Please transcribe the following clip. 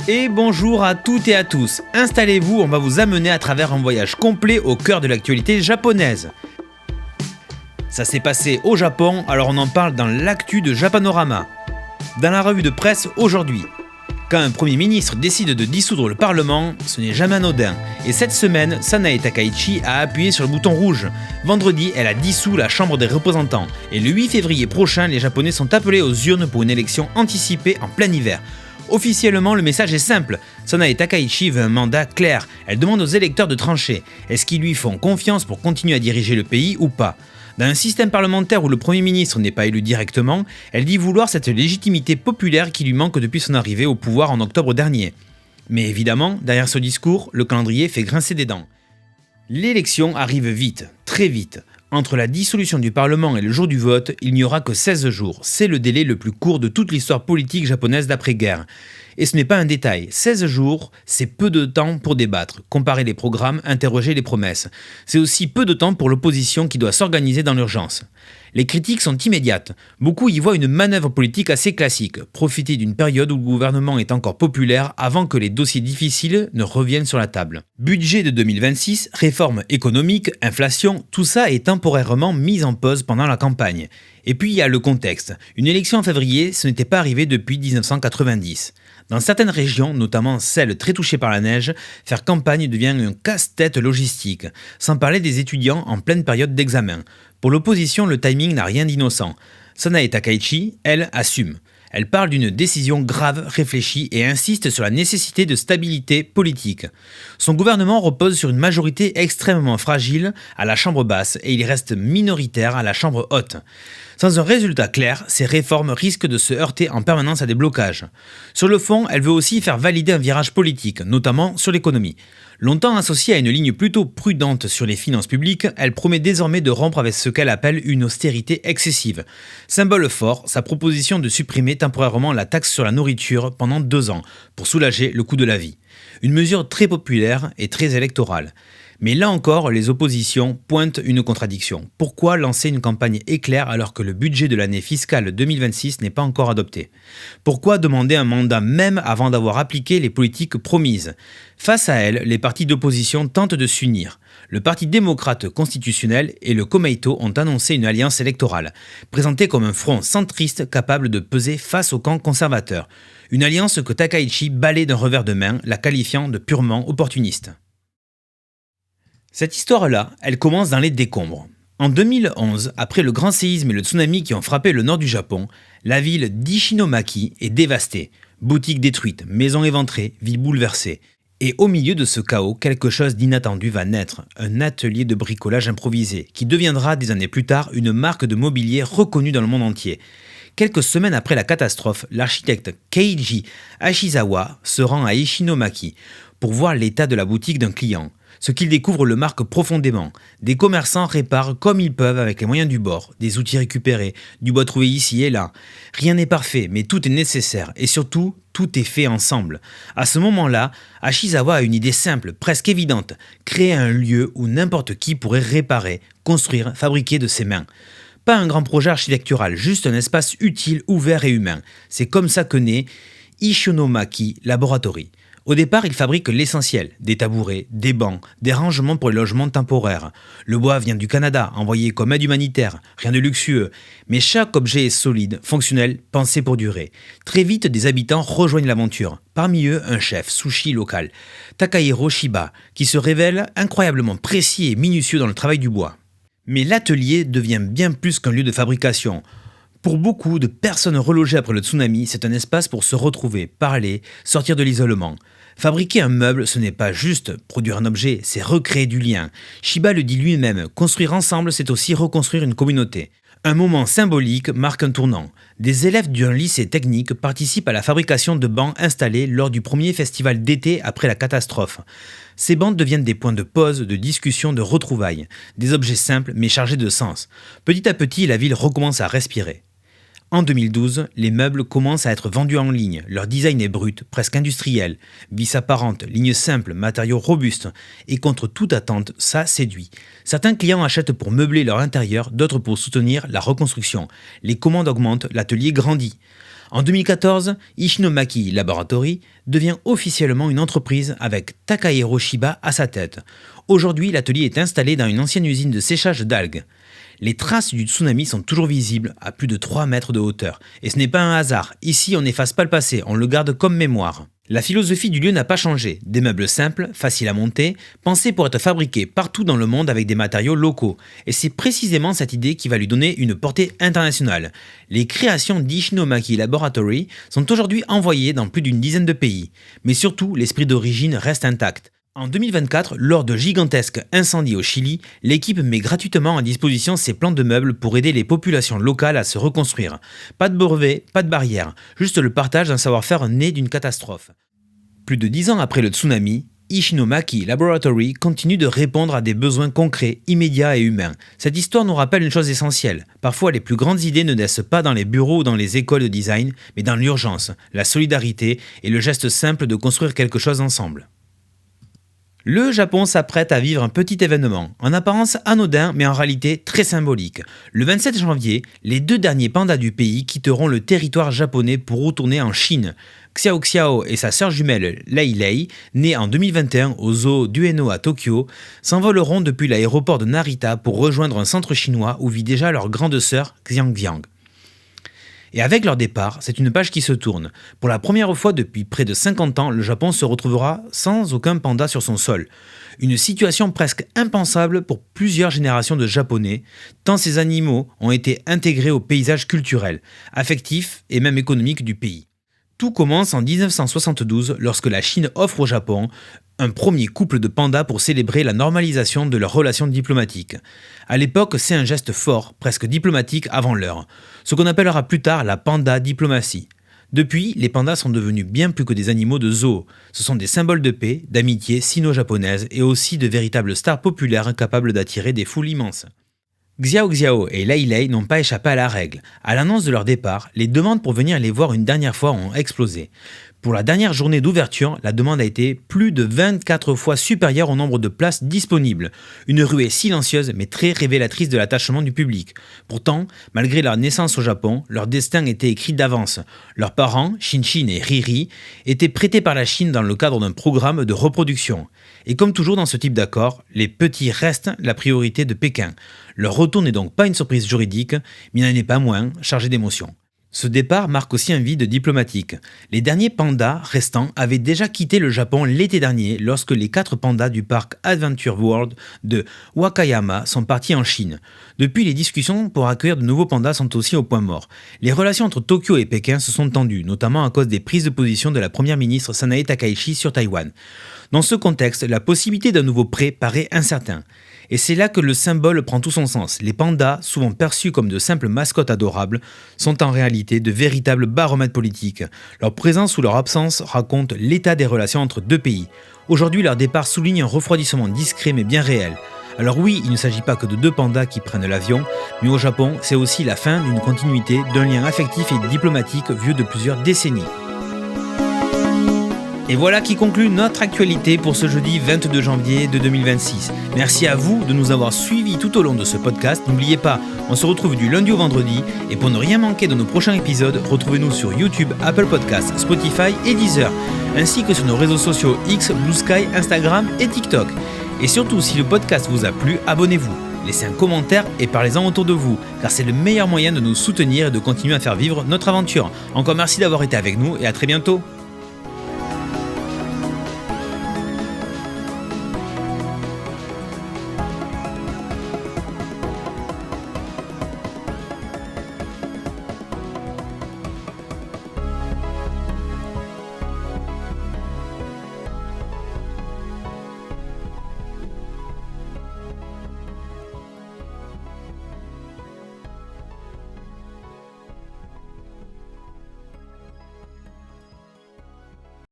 Et bonjour à toutes et à tous, installez-vous, on va vous amener à travers un voyage complet au cœur de l'actualité japonaise. Ça s'est passé au Japon, alors on en parle dans l'actu de Japanorama. Dans la revue de presse aujourd'hui, quand un Premier ministre décide de dissoudre le Parlement, ce n'est jamais anodin. Et cette semaine, Sanae Takaichi a appuyé sur le bouton rouge. Vendredi, elle a dissous la Chambre des représentants. Et le 8 février prochain, les Japonais sont appelés aux urnes pour une élection anticipée en plein hiver. Officiellement, le message est simple. Sanae Takaichi veut un mandat clair. Elle demande aux électeurs de trancher. Est-ce qu'ils lui font confiance pour continuer à diriger le pays ou pas ? Dans un système parlementaire où le Premier ministre n'est pas élu directement, elle dit vouloir cette légitimité populaire qui lui manque depuis son arrivée au pouvoir en octobre dernier. Mais évidemment, derrière ce discours, le calendrier fait grincer des dents. L'élection arrive vite, très vite. Entre la dissolution du Parlement et le jour du vote, il n'y aura que 16 jours. C'est le délai le plus court de toute l'histoire politique japonaise d'après-guerre. Et ce n'est pas un détail, 16 jours, c'est peu de temps pour débattre, comparer les programmes, interroger les promesses. C'est aussi peu de temps pour l'opposition qui doit s'organiser dans l'urgence. Les critiques sont immédiates. Beaucoup y voient une manœuvre politique assez classique, profiter d'une période où le gouvernement est encore populaire avant que les dossiers difficiles ne reviennent sur la table. Budget de 2026, réformes économiques, inflation, tout ça est temporairement mis en pause pendant la campagne. Et puis il y a le contexte. Une élection en février, ce n'était pas arrivé depuis 1990. Dans certaines régions, notamment celles très touchées par la neige, faire campagne devient un casse-tête logistique, sans parler des étudiants en pleine période d'examen. Pour l'opposition, le timing n'a rien d'innocent. Sanae Takaichi, elle, assume. Elle parle d'une décision grave, réfléchie et insiste sur la nécessité de stabilité politique. Son gouvernement repose sur une majorité extrêmement fragile à la Chambre basse et il reste minoritaire à la Chambre haute. Sans un résultat clair, ces réformes risquent de se heurter en permanence à des blocages. Sur le fond, elle veut aussi faire valider un virage politique, notamment sur l'économie. Longtemps associée à une ligne plutôt prudente sur les finances publiques, elle promet désormais de rompre avec ce qu'elle appelle une austérité excessive. Symbole fort, sa proposition de supprimer temporairement la taxe sur la nourriture pendant 2 ans, pour soulager le coût de la vie. Une mesure très populaire et très électorale. Mais là encore, les oppositions pointent une contradiction. Pourquoi lancer une campagne éclair alors que le budget de l'année fiscale 2026 n'est pas encore adopté ? Pourquoi demander un mandat même avant d'avoir appliqué les politiques promises ? Face à elle, les partis d'opposition tentent de s'unir. Le Parti démocrate constitutionnel et le Komeito ont annoncé une alliance électorale, présentée comme un front centriste capable de peser face au camp conservateur. Une alliance que Takaichi balaie d'un revers de main, la qualifiant de purement opportuniste. Cette histoire-là, elle commence dans les décombres. En 2011, après le grand séisme et le tsunami qui ont frappé le nord du Japon, la ville d'Ishinomaki est dévastée. Boutiques détruites, maisons éventrées, ville bouleversée. Et au milieu de ce chaos, quelque chose d'inattendu va naître, un atelier de bricolage improvisé, qui deviendra des années plus tard une marque de mobilier reconnue dans le monde entier. Quelques semaines après la catastrophe, l'architecte Keiji Ashizawa se rend à Ishinomaki pour voir l'état de la boutique d'un client. Ce qu'il découvre le marque profondément. Des commerçants réparent comme ils peuvent avec les moyens du bord, des outils récupérés, du bois trouvé ici et là. Rien n'est parfait, mais tout est nécessaire et surtout, tout est fait ensemble. À ce moment-là, Ashizawa a une idée simple, presque évidente, créer un lieu où n'importe qui pourrait réparer, construire, fabriquer de ses mains. Pas un grand projet architectural, juste un espace utile, ouvert et humain. C'est comme ça que naît Ishinomaki Laboratory. Au départ, il fabrique l'essentiel, des tabourets, des bancs, des rangements pour les logements temporaires. Le bois vient du Canada, envoyé comme aide humanitaire, rien de luxueux. Mais chaque objet est solide, fonctionnel, pensé pour durer. Très vite, des habitants rejoignent l'aventure. Parmi eux, un chef sushi local, Takahiro Shiba, qui se révèle incroyablement précis et minutieux dans le travail du bois. Mais l'atelier devient bien plus qu'un lieu de fabrication. Pour beaucoup de personnes relogées après le tsunami, c'est un espace pour se retrouver, parler, sortir de l'isolement. Fabriquer un meuble, ce n'est pas juste produire un objet, c'est recréer du lien. Shiba le dit lui-même, construire ensemble, c'est aussi reconstruire une communauté. Un moment symbolique marque un tournant. Des élèves d'un lycée technique participent à la fabrication de bancs installés lors du premier festival d'été après la catastrophe. Ces bancs deviennent des points de pause, de discussion, de retrouvailles. Des objets simples mais chargés de sens. Petit à petit, la ville recommence à respirer. En 2012, les meubles commencent à être vendus en ligne. Leur design est brut, presque industriel. Vis apparentes, lignes simples, matériaux robustes. Et contre toute attente, ça séduit. Certains clients achètent pour meubler leur intérieur, d'autres pour soutenir la reconstruction. Les commandes augmentent, l'atelier grandit. En 2014, Ishinomaki Laboratory devient officiellement une entreprise avec Takahiro Shiba à sa tête. Aujourd'hui, l'atelier est installé dans une ancienne usine de séchage d'algues. Les traces du tsunami sont toujours visibles à plus de 3 mètres de hauteur. Et ce n'est pas un hasard, ici on n'efface pas le passé, on le garde comme mémoire. La philosophie du lieu n'a pas changé, des meubles simples, faciles à monter, pensés pour être fabriqués partout dans le monde avec des matériaux locaux. Et c'est précisément cette idée qui va lui donner une portée internationale. Les créations d'Ishinomaki Laboratory sont aujourd'hui envoyées dans plus d'une dizaine de pays. Mais surtout, l'esprit d'origine reste intact. En 2024, lors de gigantesques incendies au Chili, l'équipe met gratuitement à disposition ses plans de meubles pour aider les populations locales à se reconstruire. Pas de brevet, pas de barrière, juste le partage d'un savoir-faire né d'une catastrophe. Plus de 10 ans après le tsunami, Ishinomaki Laboratory continue de répondre à des besoins concrets, immédiats et humains. Cette histoire nous rappelle une chose essentielle. Parfois, les plus grandes idées ne naissent pas dans les bureaux ou dans les écoles de design, mais dans l'urgence, la solidarité et le geste simple de construire quelque chose ensemble. Le Japon s'apprête à vivre un petit événement, en apparence anodin mais en réalité très symbolique. Le 27 janvier, les 2 derniers pandas du pays quitteront le territoire japonais pour retourner en Chine. Xiao Xiao et sa sœur jumelle Lei Lei, née en 2021 au zoo d'Ueno à Tokyo, s'envoleront depuis l'aéroport de Narita pour rejoindre un centre chinois où vit déjà leur grande sœur Xiangxiang. Et avec leur départ, c'est une page qui se tourne. Pour la première fois depuis près de 50 ans, le Japon se retrouvera sans aucun panda sur son sol. Une situation presque impensable pour plusieurs générations de Japonais, tant ces animaux ont été intégrés au paysage culturel, affectif et même économique du pays. Tout commence en 1972 lorsque la Chine offre au Japon un premier couple de pandas pour célébrer la normalisation de leurs relations diplomatiques. À l'époque, c'est un geste fort, presque diplomatique avant l'heure, ce qu'on appellera plus tard la panda diplomatie. Depuis, les pandas sont devenus bien plus que des animaux de zoo. Ce sont des symboles de paix, d'amitié sino-japonaise et aussi de véritables stars populaires capables d'attirer des foules immenses. Xiao Xiao et Lei Lei n'ont pas échappé à la règle. À l'annonce de leur départ, les demandes pour venir les voir une dernière fois ont explosé. Pour la dernière journée d'ouverture, la demande a été plus de 24 fois supérieure au nombre de places disponibles. Une ruée silencieuse mais très révélatrice de l'attachement du public. Pourtant, malgré leur naissance au Japon, leur destin était écrit d'avance. Leurs parents, Shinshin et Riri, étaient prêtés par la Chine dans le cadre d'un programme de reproduction. Et comme toujours dans ce type d'accord, les petits restent la priorité de Pékin. Leur retour n'est donc pas une surprise juridique, mais il n'en est pas moins chargé d'émotions. Ce départ marque aussi un vide diplomatique. Les derniers pandas restants avaient déjà quitté le Japon l'été dernier lorsque les 4 pandas du parc Adventure World de Wakayama sont partis en Chine. Depuis, les discussions pour accueillir de nouveaux pandas sont aussi au point mort. Les relations entre Tokyo et Pékin se sont tendues, notamment à cause des prises de position de la première ministre Sanae Takaichi sur Taïwan. Dans ce contexte, la possibilité d'un nouveau prêt paraît incertaine. Et c'est là que le symbole prend tout son sens. Les pandas, souvent perçus comme de simples mascottes adorables, sont en réalité de véritables baromètres politiques. Leur présence ou leur absence racontent l'état des relations entre 2 pays. Aujourd'hui, leur départ souligne un refroidissement discret mais bien réel. Alors oui, il ne s'agit pas que de 2 pandas qui prennent l'avion, mais au Japon, c'est aussi la fin d'une continuité, d'un lien affectif et diplomatique vieux de plusieurs décennies. Et voilà qui conclut notre actualité pour ce jeudi 22 janvier de 2026. Merci à vous de nous avoir suivis tout au long de ce podcast. N'oubliez pas, on se retrouve du lundi au vendredi. Et pour ne rien manquer de nos prochains épisodes, retrouvez-nous sur YouTube, Apple Podcasts, Spotify et Deezer, ainsi que sur nos réseaux sociaux X, Blue Sky, Instagram et TikTok. Et surtout, si le podcast vous a plu, abonnez-vous. Laissez un commentaire et parlez-en autour de vous, car c'est le meilleur moyen de nous soutenir et de continuer à faire vivre notre aventure. Encore merci d'avoir été avec nous et à très bientôt.